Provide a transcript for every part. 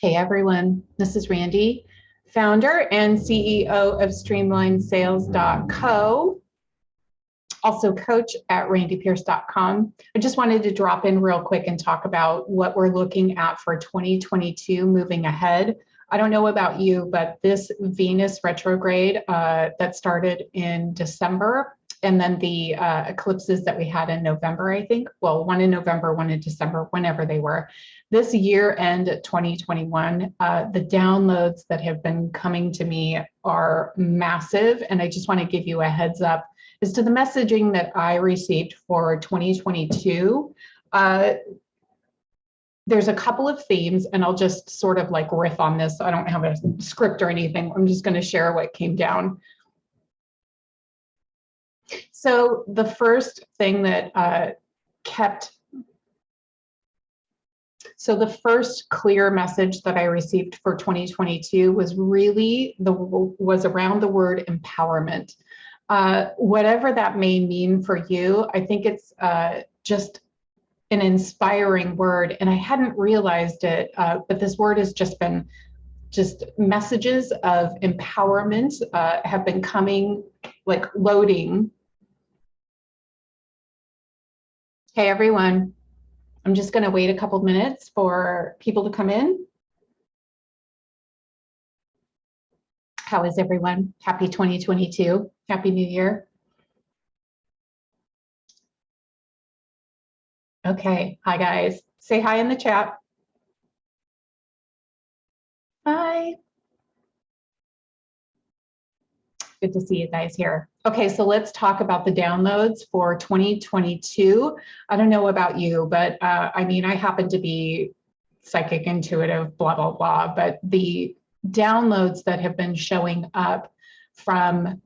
Hey everyone, this is Randi, founder and CEO of StreamlineSales.co, also coach at randipierce.com. I just wanted to drop in real quick and talk about what we're looking at for 2022 moving ahead. I don't know about you, but this Venus retrograde that started in December, and then the eclipses that we had in November, I think, well, one in November, one in December, whenever they were. This year end 2021, the downloads that have been coming to me are massive. And I just want to give you a heads up as to the messaging that I received for 2022. There's a couple of themes, and I'll just sort of like riff on this. I don't have a script or anything. I'm just going to share what came down. So the first thing that So the first clear message that I received for 2022 was really around the word empowerment. Whatever that may mean for you, I think it's just an inspiring word, and I hadn't realized it, but this word has just been messages of empowerment have been coming, like loading. Hey everyone, I'm just going to wait a couple minutes for people to come in. How is everyone? Happy 2022. Happy New Year. Okay, hi guys. Say hi in the chat. Hi. Good to see you guys here. Okay, so let's talk about the downloads for 2022. I don't know about you, but I mean, I happen to be psychic, intuitive, blah, blah, blah, but the downloads that have been showing up from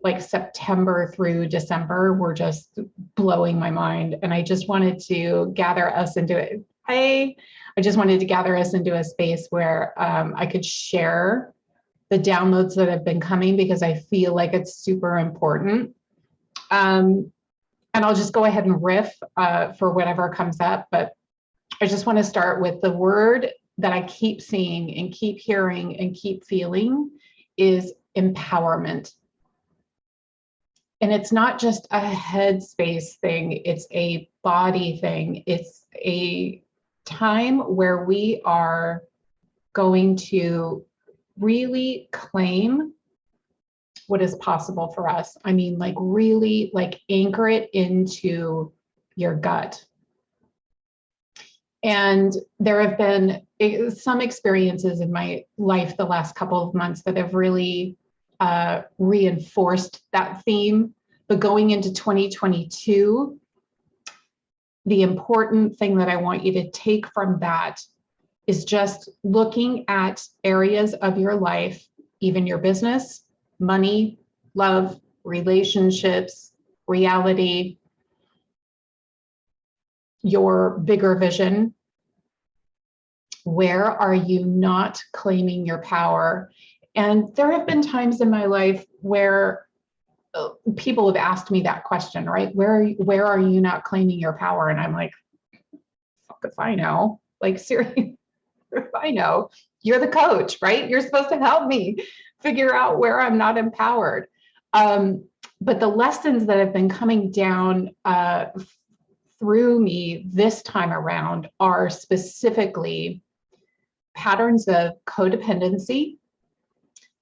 like September through December were just blowing my mind. And I just wanted to gather us into it. Hey, I just wanted to gather us into a space where I could share the downloads that have been coming, because I feel like it's super important. And I'll just go ahead and riff for whatever comes up, but I just want to start with the word that I keep seeing and keep hearing and keep feeling is empowerment. And it's not just a headspace thing, it's a body thing. It's a time where we are going to really claim what is possible for us. I mean, like really like anchor it into your gut. And there have been some experiences in my life the last couple of months that have really reinforced that theme. But going into 2022, the important thing that I want you to take from that is just looking at areas of your life, even your business, money, love, relationships, reality, your bigger vision. Where are you not claiming your power? And there have been times in my life where people have asked me that question, right? Where are you not claiming your power? And I'm like, fuck if I know. Like, seriously, if I know. You're the coach, right? You're supposed to help me figure out where I'm not empowered. But the lessons that have been coming down through me this time around are specifically patterns of codependency,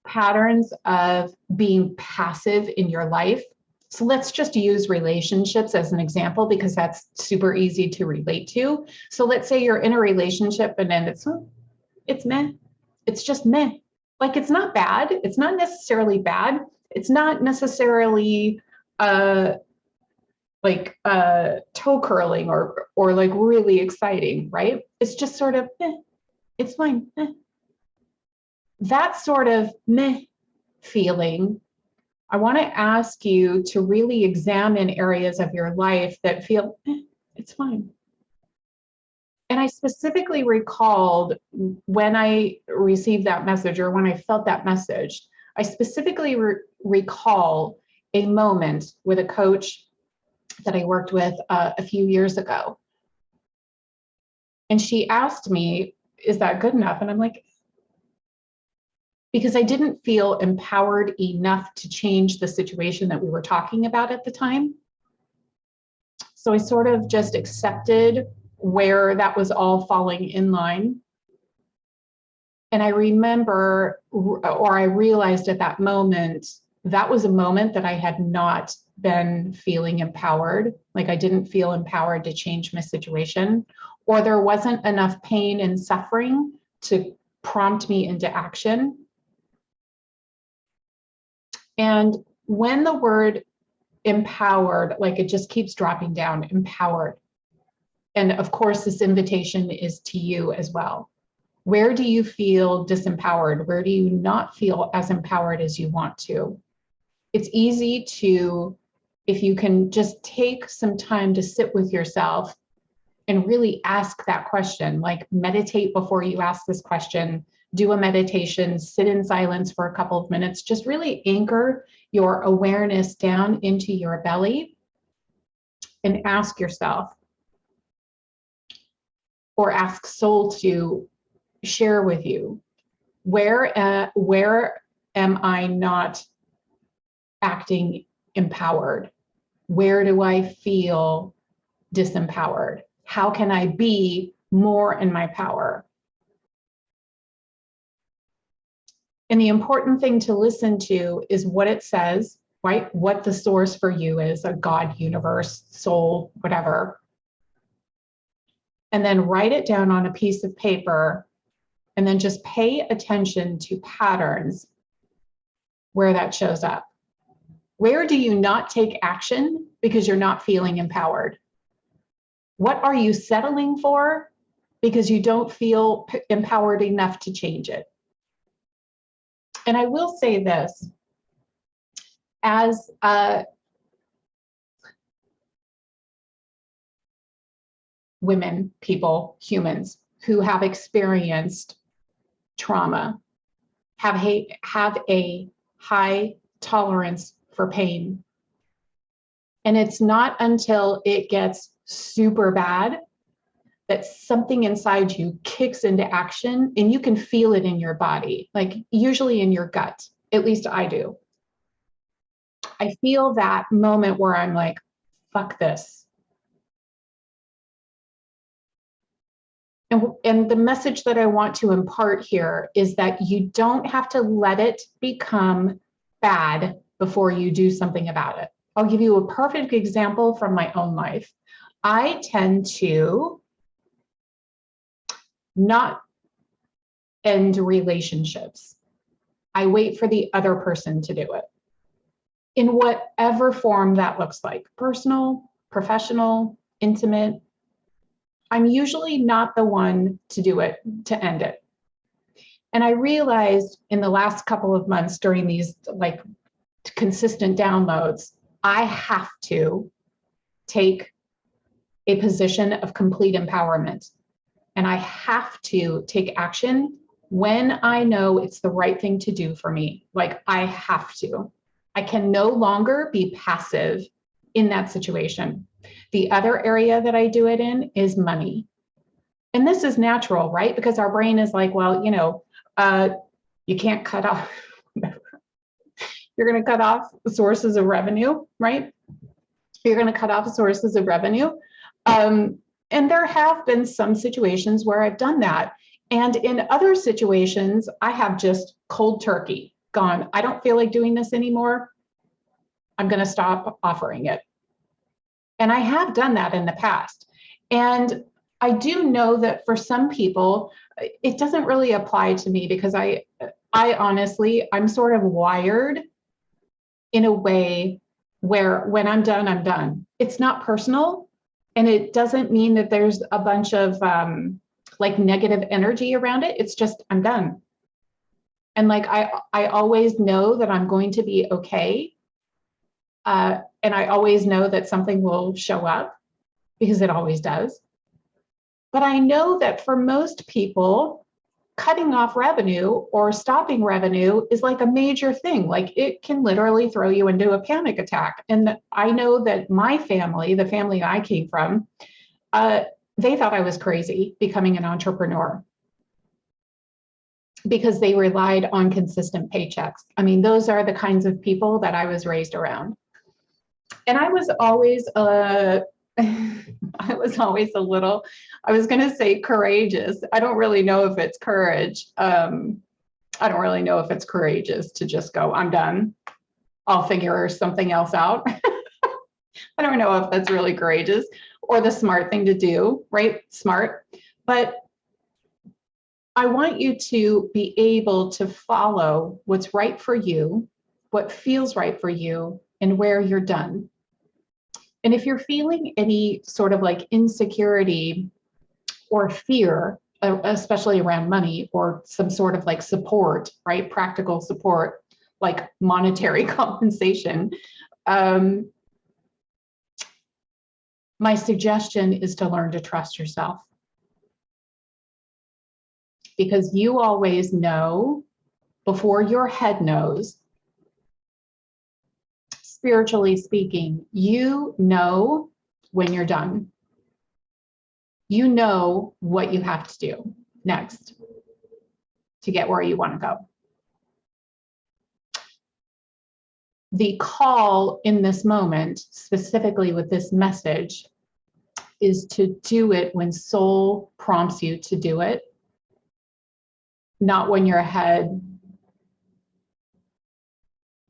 patterns of being passive in your life. So let's just use relationships as an example, because that's super easy to relate to. So let's say you're in a relationship and then it's meh. It's just meh. Like, it's not bad. It's not necessarily bad. It's not necessarily toe curling or like really exciting, right? It's just sort of meh. It's fine. Meh. That sort of meh feeling, I want to ask you to really examine areas of your life that feel, it's fine. And I specifically recalled when I received that message, or when I felt that message, I specifically recall a moment with a coach that I worked with a few years ago. And she asked me, is that good enough? And I'm like, because I didn't feel empowered enough to change the situation that we were talking about at the time. So I sort of just accepted where that was all falling in line. And I remember, or I realized at that moment, that was a moment that I had not been feeling empowered. Like I didn't feel empowered to change my situation, or there wasn't enough pain and suffering to prompt me into action. And when the word empowered, like it just keeps dropping down, empowered. And of course, this invitation is to you as well. Where do you feel disempowered? Where do you not feel as empowered as you want to? It's easy to, if you can just take some time to sit with yourself and really ask that question, like meditate before you ask this question, do a meditation, sit in silence for a couple of minutes, just really anchor your awareness down into your belly and ask yourself, or ask soul to share with you, where am I not acting empowered? Where do I feel disempowered? How can I be more in my power? And the important thing to listen to is what it says, right? What the source for you is, a God, universe, soul, whatever. And then write it down on a piece of paper, and then just pay attention to patterns where that shows up. Where do you not take action because you're not feeling empowered? What are you settling for because you don't feel empowered enough to change it? And I will say this, as women, people, humans who have experienced trauma, have a high tolerance for pain. And it's not until it gets super bad that something inside you kicks into action, and you can feel it in your body, like usually in your gut. At least I do. I feel that moment where I'm like, fuck this. And the message that I want to impart here is that you don't have to let it become bad before you do something about it. I'll give you a perfect example from my own life. I tend to not end relationships. I wait for the other person to do it in whatever form that looks like, personal, professional, intimate. I'm usually not the one to do it, to end it. And I realized in the last couple of months during these like consistent downloads, I have to take a position of complete empowerment. And I have to take action when I know it's the right thing to do for me. Like I have to. I can no longer be passive in that situation. The other area that I do it in is money. And this is natural, right? Because our brain is like, well, you can't cut off, you're going to cut off sources of revenue, right? You're going to cut off sources of revenue. And there have been some situations where I've done that. And in other situations, I have just cold turkey gone, I don't feel like doing this anymore. I'm going to stop offering it. And I have done that in the past. And I do know that for some people, it doesn't really apply to me because I honestly, I'm sort of wired in a way where when I'm done, I'm done. It's not personal. And it doesn't mean that there's a bunch of like negative energy around it. It's just, I'm done. And like, I always know that I'm going to be okay. And I always know that something will show up because it always does. But I know that for most people, cutting off revenue or stopping revenue is like a major thing. Like it can literally throw you into a panic attack. And I know that my family, the family I came from, they thought I was crazy becoming an entrepreneur. because they relied on consistent paychecks. I mean, those are the kinds of people that I was raised around. And I was always I was always a little, I was going to say courageous. I don't really know if it's courage. I don't really know if it's courageous to just go, I'm done. I'll figure something else out. I don't know if that's really courageous or the smart thing to do, right? Smart. But I want you to be able to follow what's right for you, what feels right for you, and where you're done. And if you're feeling any sort of like insecurity or fear, especially around money or some sort of like support, right? Practical support, like monetary compensation. My suggestion is to learn to trust yourself, because you always know before your head knows. Spiritually speaking, you know when you're done. You know what you have to do next to get where you want to go. The call in this moment, specifically with this message, is to do it when soul prompts you to do it, not when your head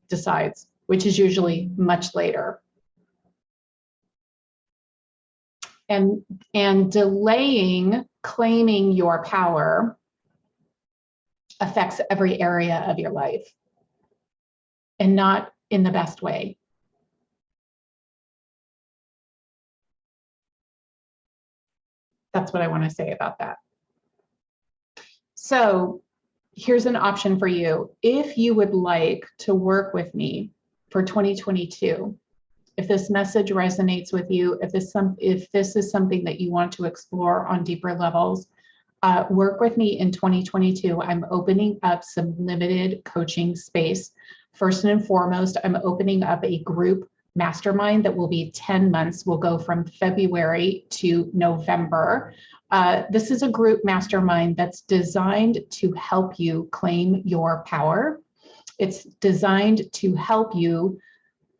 decides, which is usually much later. And delaying claiming your power affects every area of your life, and not in the best way. That's what I want to say about that. So here's an option for you. If you would like to work with me for 2022, if this message resonates with you, if this is something that you want to explore on deeper levels, work with me in 2022. I'm opening up some limited coaching space. First and foremost, I'm opening up a group mastermind that will be 10 months. We'll go from February to November. This is a group mastermind that's designed to help you claim your power. It's designed to help you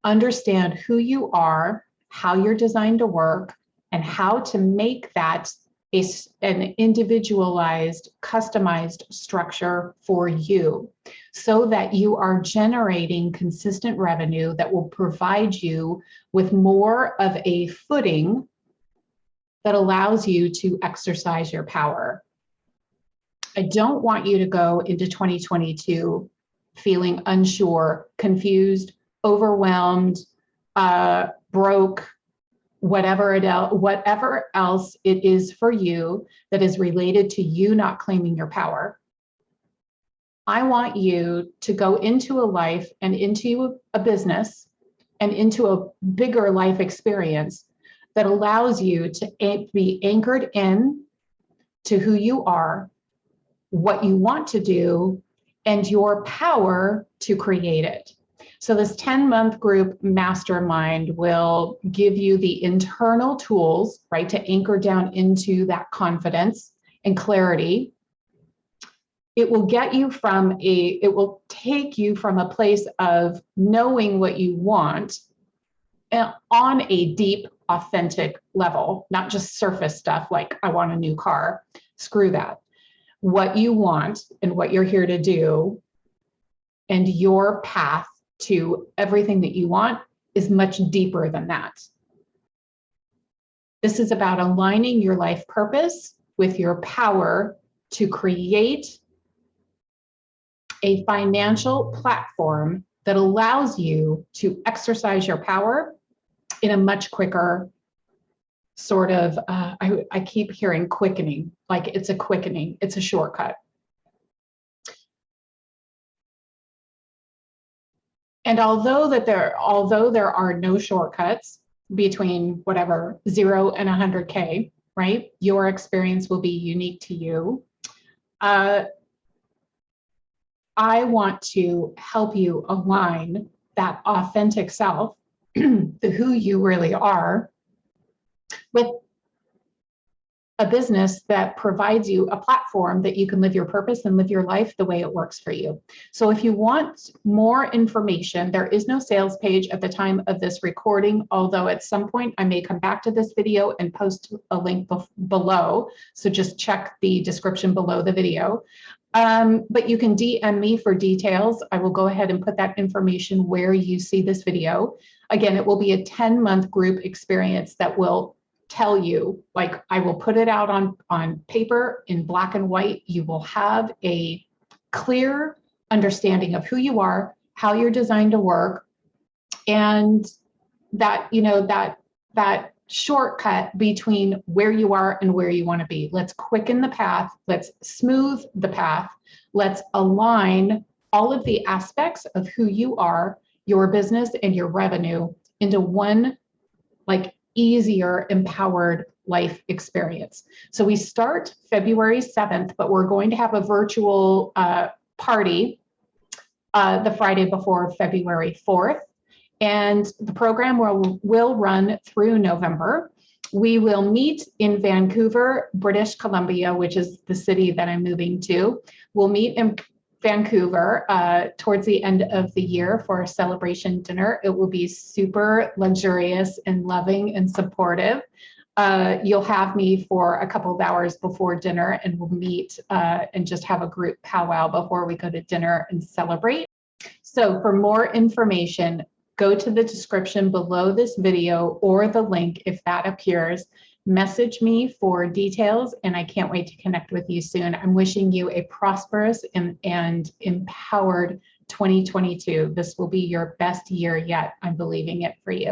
understand who you are, how you're designed to work, and how to make that an individualized, customized structure for you, so that you are generating consistent revenue that will provide you with more of a footing that allows you to exercise your power. I don't want you to go into 2022 feeling unsure, confused, overwhelmed, broke, whatever else it is for you that is related to you not claiming your power. I want you to go into a life and into a business and into a bigger life experience that allows you to be anchored in to who you are, what you want to do, and your power to create it. So this 10-month group mastermind will give you the internal tools, right, to anchor down into that confidence and clarity. It will get you it will take you from a place of knowing what you want on a deep, authentic level, not just surface stuff like I want a new car. Screw that. What you want and what you're here to do and your path to everything that you want is much deeper than that. This is about aligning your life purpose with your power to create a financial platform that allows you to exercise your power in a much quicker sort of, I keep hearing quickening, like it's a quickening, it's a shortcut. And although there are no shortcuts between whatever 0 and 100K, right? Your experience will be unique to you. I want to help you align that authentic self, the who you really are, with a business that provides you a platform that you can live your purpose and live your life the way it works for you. So if you want more information, there is no sales page at the time of this recording, although at some point I may come back to this video and post a link below. So just check the description below the video. But you can DM me for details. I will go ahead and put that information where you see this video. Again, it will be a 10-month group experience that will tell you, like, I will put it out on paper in black and white. You will have a clear understanding of who you are, how you're designed to work, and that, that shortcut between where you are and where you want to be. Let's quicken the path. Let's smooth the path. Let's align all of the aspects of who you are, your business, and your revenue into one, like, easier, empowered life experience. So we start February 7th, but we're going to have a virtual party the Friday before February 4th. And the program will run through November. We will meet in Vancouver, British Columbia, which is the city that I'm moving to. We'll meet in Vancouver towards the end of the year for a celebration dinner. It will be super luxurious and loving and supportive. You'll have me for a couple of hours before dinner, and we'll meet and just have a group powwow before we go to dinner and celebrate. So for more information, go to the description below this video or the link if that appears. Message me for details, and I can't wait to connect with you soon. I'm wishing you a prosperous and empowered 2022. This will be your best year yet. I'm believing it for you.